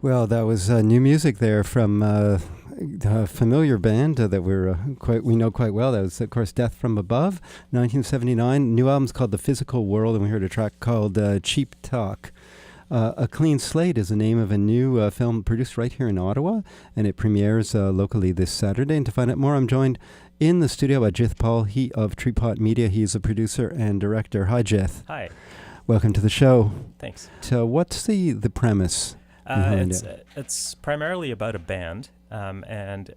Well, that was new music there from a familiar band that we know quite well. That was, of course, Death from Above, 1979. New album's called The Physical World, and we heard a track called Cheap Talk. A Clean Slate is the name of a new film produced right here in Ottawa, and it premieres locally this Saturday. And to find out more, I'm joined in the studio by Jith Paul, he of Treepot Media. He's a producer and director. Hi, Jith. Hi. Welcome to the show. Thanks. So what's the premise? It's primarily about a band, and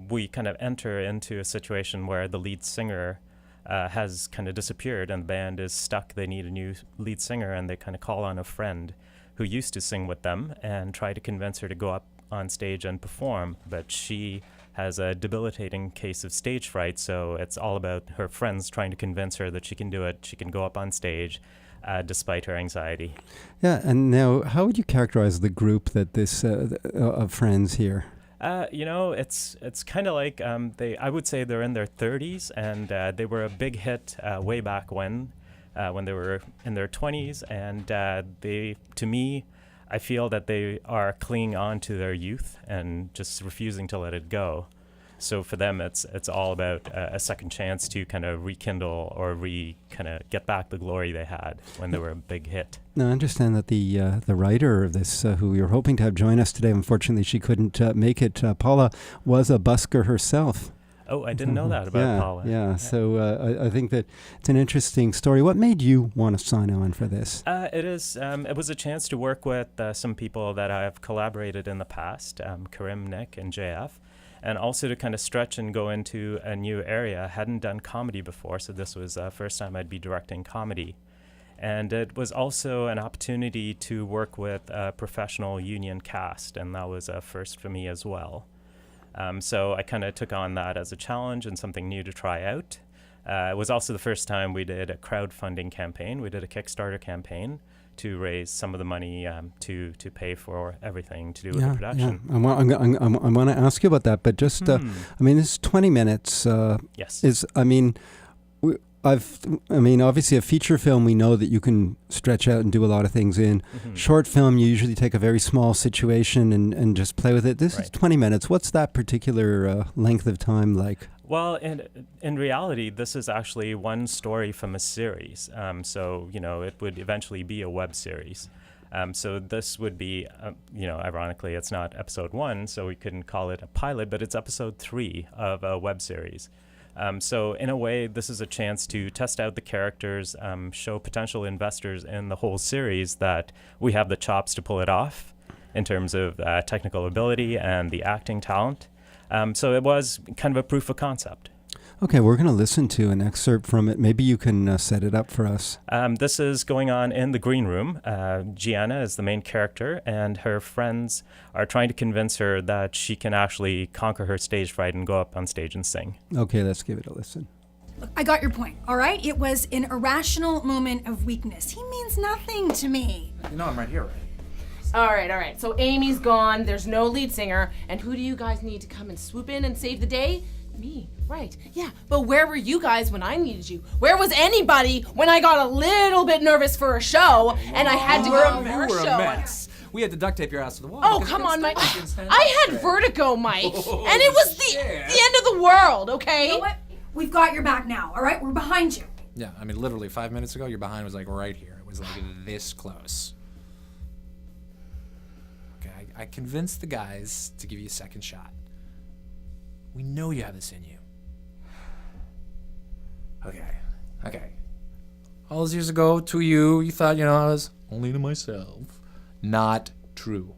we kind of enter into a situation where the lead singer has kind of disappeared and the band is stuck. They need a new lead singer, and they kind of call on a friend who used to sing with them and try to convince her to go up on stage and perform, but she has a debilitating case of stage fright, so it's all about her friends trying to convince her that she can do it, she can go up on stage, despite her anxiety. Yeah, and now, how would you characterize the group that this of friends here? It's kind of like I would say they're in their 30s, and they were a big hit way back when they were in their 20s, and to me, I feel that they are clinging on to their youth and just refusing to let it go. So for them, it's all about a second chance to kind of rekindle or kind of get back the glory they had when they were a big hit. Now, I understand that the writer of this, who we were hoping to have join us today, unfortunately she couldn't make it, Paula, was a busker herself. Oh, I didn't know that about Paula. Yeah, so I think that it's an interesting story. What made you want to sign on for this? It was a chance to work with some people that I've collaborated in the past, Karim, Nick, and JF. And also to kind of stretch and go into a new area. I hadn't done comedy before, so this was the first time I'd be directing comedy. And it was also an opportunity to work with a professional union cast, and that was a first for me as well. So I kind of took on that as a challenge and something new to try out. It was also the first time we did a crowdfunding campaign. We did a Kickstarter campaign to raise some of the money to pay for everything to do with the production. Yeah. I want to ask you about that, but just, this is 20 minutes. Yes. Obviously a feature film, we know that you can stretch out and do a lot of things in. Mm-hmm. Short film, you usually take a very small situation and just play with it. This is 20 minutes. What's that particular length of time like? Well, in reality, this is actually one story from a series. So, it would eventually be a web series. So this would be, ironically, it's not episode 1, so we couldn't call it a pilot, but it's episode 3 of a web series. So in a way, this is a chance to test out the characters, show potential investors in the whole series that we have the chops to pull it off in terms of technical ability and the acting talent. So it was kind of a proof of concept. Okay, we're going to listen to an excerpt from it. Maybe you can set it up for us. This is going on in the green room. Gianna is the main character, and her friends are trying to convince her that she can actually conquer her stage fright and go up on stage and sing. Okay, let's give it a listen. Look, I got your point, all right? It was an irrational moment of weakness. He means nothing to me. I'm right here, right? All right. So Amy's gone, there's no lead singer, and who do you guys need to come and swoop in and save the day? Me, right. Yeah, but where were you guys when I needed you? Where was anybody when I got a little bit nervous for a show and I had to go for a show? A mess. We had to duct tape your ass to the wall. Oh, come on, Mike. I had vertigo, Mike, and it was the end of the world, okay? You know what? We've got your back now, all right? We're behind you. Yeah, literally 5 minutes ago, your behind was like right here. It was like this close. Okay, I convinced the guys to give you a second shot. We know you have this in you. Okay. All those years ago, to you thought, I was only to myself. Not true.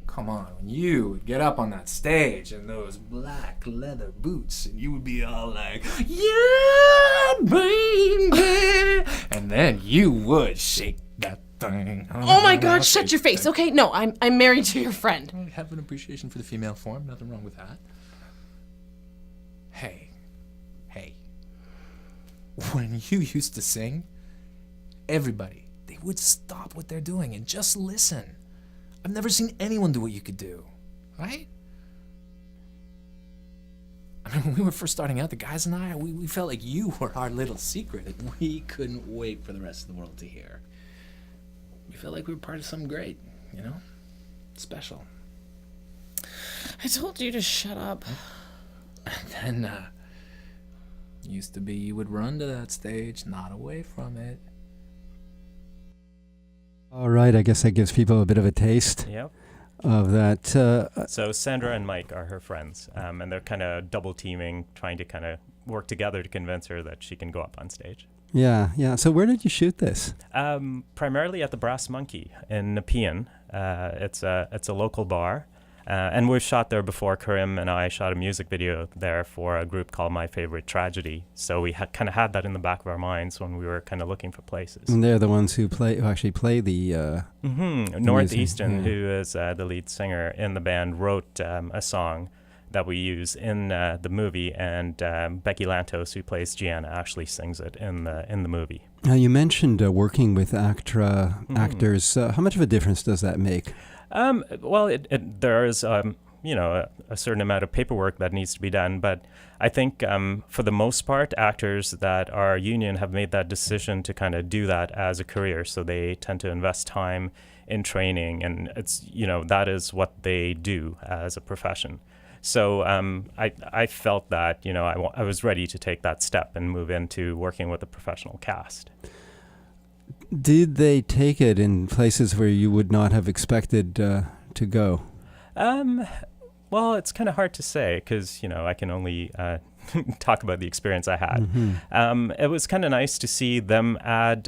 Come on, when you would get up on that stage in those black leather boots, and you would be all like, yeah, baby, and then you would shake that thing. Oh my God, shut your face, okay? No, I'm married to your friend. I have an appreciation for the female form, nothing wrong with that. Hey, when you used to sing, everybody, they would stop what they're doing and just listen. I've never seen anyone do what you could do, right? When we were first starting out, the guys and I, we felt like you were our little secret, and we couldn't wait for the rest of the world to hear. We felt like we were part of something great, special. I told you to shut up. And then, used to be you would run to that stage, not away from it. All right, I guess that gives people a bit of a taste Yep. of that. So Sandra and Mike are her friends, and they're kind of double teaming, trying to kind of work together to convince her that she can go up on stage. Yeah. So where did you shoot this? Primarily at the Brass Monkey in Nepean. It's a local bar, and we've shot there before. Karim and I shot a music video there for a group called My Favorite Tragedy. So we kind of had that in the back of our minds when we were kind of looking for places. And they're the ones who actually play the. Northeastern, music, who is the lead singer in the band, wrote a song that we use in the movie, and Becky Lantos, who plays Gianna, actually sings it in the movie. Now you mentioned working with actors. How much of a difference does that make? Well, there is a certain amount of paperwork that needs to be done, but I think for the most part, actors that are union have made that decision to kind of do that as a career. So they tend to invest time in training, and it's that is what they do as a profession. So I felt that I was ready to take that step and move into working with a professional cast. Did they take it in places where you would not have expected to go? Well, it's kind of hard to say because I can only talk about the experience I had. Mm-hmm. It was kind of nice to see them add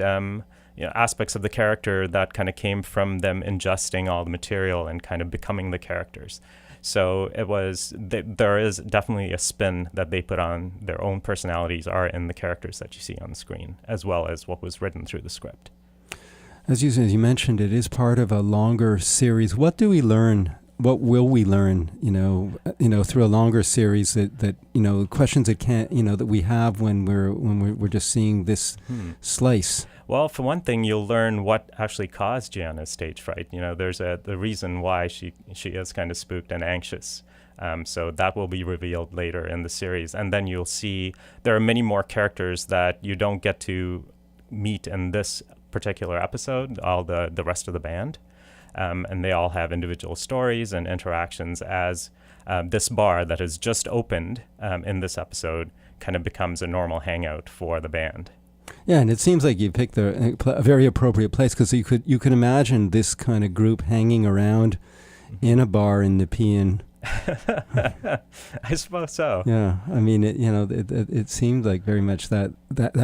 aspects of the character that kind of came from them ingesting all the material and kind of becoming the characters. So it was there is definitely a spin that they put on their own personalities are in the characters that you see on the screen, as well as what was written through the script. As you mentioned, it is part of a longer series. What do we learn? What will we learn? Through a longer series that questions that can't that we have when we're just seeing this slice. Well, for one thing, you'll learn what actually caused Gianna's stage fright. There's the reason why she is kind of spooked and anxious. So that will be revealed later in the series. And then you'll see there are many more characters that you don't get to meet in this particular episode, all the rest of the band. And they all have individual stories and interactions as this bar that has just opened in this episode kind of becomes a normal hangout for the band. Yeah, and it seems like you picked a very appropriate place because you could imagine this kind of group hanging around in a bar in Nepean. I suppose so. Yeah, I mean, it seemed like very much that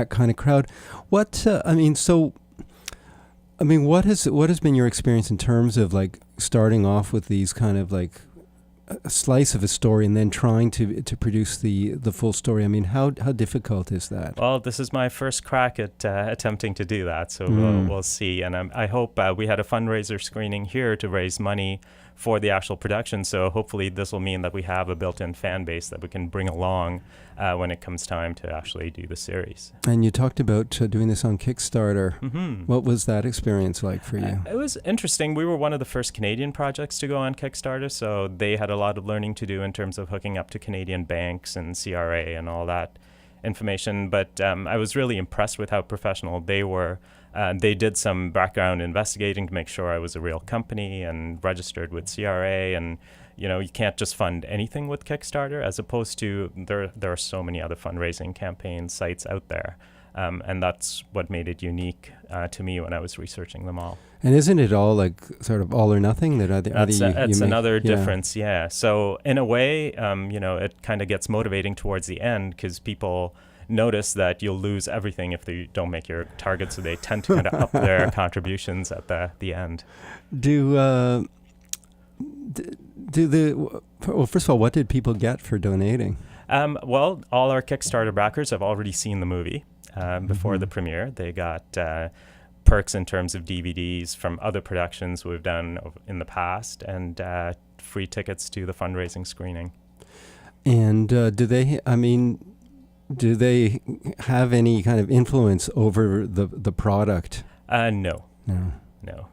kind of crowd. What has been your experience in terms of like starting off with these kind of like a slice of a story and then trying to produce the full story? I mean, how difficult is that? Well, this is my first crack at attempting to do that, so we'll see. And I hope we had a fundraiser screening here to raise money for the actual production, so hopefully this will mean that we have a built-in fan base that we can bring along when it comes time to actually do the series. And you talked about doing this on Kickstarter. Mm-hmm. What was that experience like for you? It was interesting. We were one of the first Canadian projects to go on Kickstarter, so they had a lot of learning to do in terms of hooking up to Canadian banks and CRA and all that information. But I was really impressed with how professional they were. They did some background investigating to make sure I was a real company and registered with CRA. And, you can't just fund anything with Kickstarter, as opposed to there are so many other fundraising campaign sites out there. And that's what made it unique to me when I was researching them all. And isn't it all like sort of all or nothing? That's another difference, yeah. So in a way, it kind of gets motivating towards the end because people notice that you'll lose everything if they don't make your target, so they tend to kind of up their contributions at the end. First of all, what did people get for donating? Well, all our Kickstarter backers have already seen the movie before the premiere. They got perks in terms of DVDs from other productions we've done in the past, and free tickets to the fundraising screening. And do they have any kind of influence over the product? No.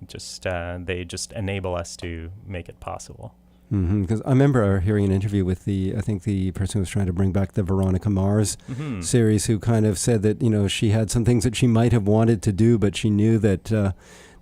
Just they just enable us to make it possible. Because I remember hearing an interview with the person who was trying to bring back the Veronica Mars series, who kind of said that she had some things that she might have wanted to do, but she knew that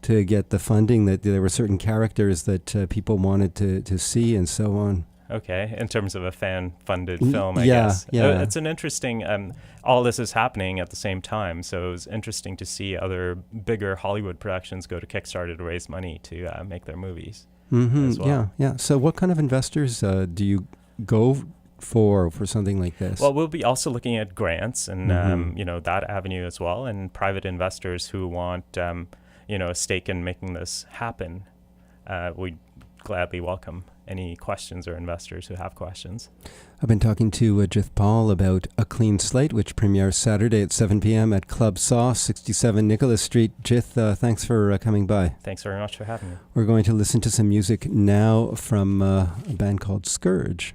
to get the funding, that there were certain characters that people wanted to see and so on. Okay, in terms of a fan-funded Mm, film, I yeah, guess. yeah. It's an interesting, all this is happening at the same time, so it was interesting to see other bigger Hollywood productions go to Kickstarter to raise money to make their movies as well. Yeah. So what kind of investors do you go for something like this? Well, we'll be also looking at grants and, that avenue as well, and private investors who want, a stake in making this happen. We'd gladly welcome any questions or investors who have questions. I've been talking to Jith Paul about A Clean Slate, which premieres Saturday at 7 p.m. at Club Sauce, 67 Nicholas Street. Jith, thanks for coming by. Thanks very much for having me. We're going to listen to some music now from a band called Scourge.